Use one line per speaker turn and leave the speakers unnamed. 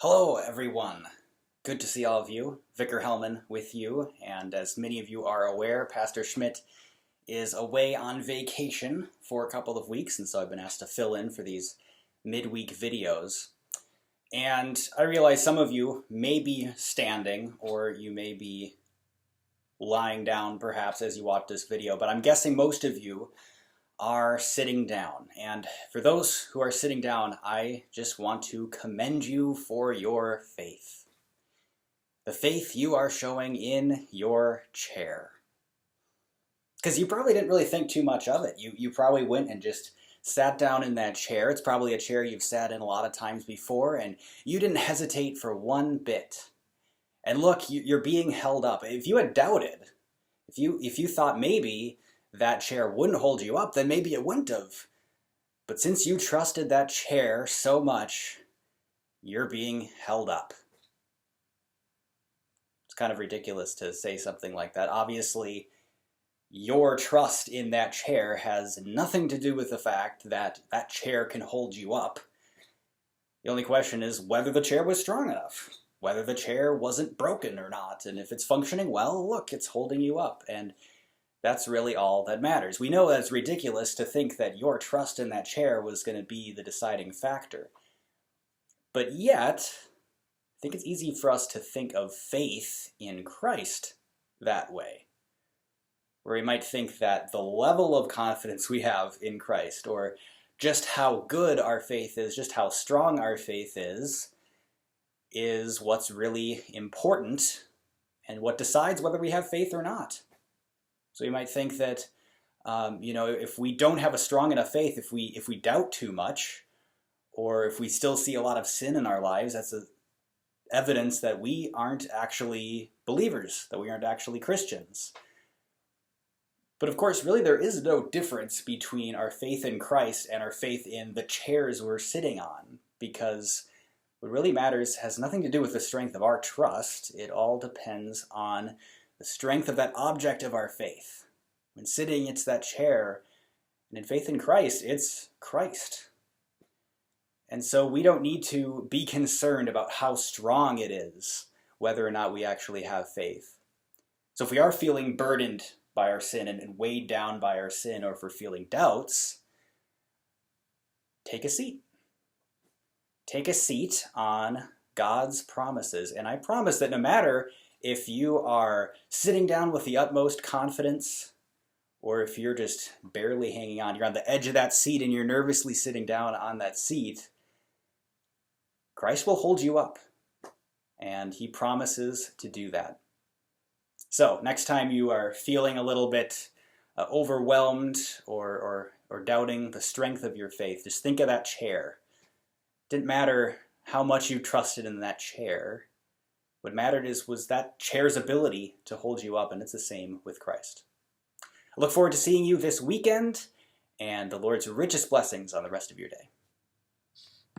Hello everyone! Good to see all of you. Vicar Hellman with you, and as many of you are aware, Pastor Schmidt is away on vacation for a couple of weeks, and so I've been asked to fill in for these midweek videos. And I realize some of you may be standing, or you may be lying down perhaps as you watch this video, but I'm guessing most of you are sitting down. And for those who are sitting down, I just want to commend you for your faith. The faith you are showing in your chair. Because you probably didn't really think too much of it. You probably went and just sat down in that chair. It's probably a chair you've sat in a lot of times before, and you didn't hesitate for one bit. And look, you're being held up. If you had doubted, if you thought maybe that chair wouldn't hold you up, then maybe it wouldn't have. But since you trusted that chair so much, you're being held up. It's kind of ridiculous to say something like that. Obviously, your trust in that chair has nothing to do with the fact that that chair can hold you up. The only question is whether the chair was strong enough, whether the chair wasn't broken or not, and if it's functioning well, look, it's holding you up. And that's really all that matters. We know that it's ridiculous to think that your trust in that chair was going to be the deciding factor. But yet, I think it's easy for us to think of faith in Christ that way. Where we might think that the level of confidence we have in Christ, or just how good our faith is, just how strong our faith is what's really important and what decides whether we have faith or not. So you might think that, if we don't have a strong enough faith, if we doubt too much, or if we still see a lot of sin in our lives, that's evidence that we aren't actually believers, that we aren't actually Christians. But of course, really there is no difference between our faith in Christ and our faith in the chairs we're sitting on, because what really matters has nothing to do with the strength of our trust. It all depends on the strength of that object of our faith. When sitting, it's that chair. And in faith in Christ, it's Christ. And so we don't need to be concerned about how strong it is, whether or not we actually have faith. So if we are feeling burdened by our sin and weighed down by our sin, or if we're feeling doubts, take a seat. Take a seat on God's promises. And I promise that no matter if you are sitting down with the utmost confidence, or if you're just barely hanging on, you're on the edge of that seat and you're nervously sitting down on that seat, Christ will hold you up, and he promises to do that. So next time you are feeling a little bit overwhelmed or doubting the strength of your faith, just think of that chair. Didn't matter how much you trusted in that chair. What mattered was that chair's ability to hold you up, and it's the same with Christ. I look forward to seeing you this weekend, and the Lord's richest blessings on the rest of your day.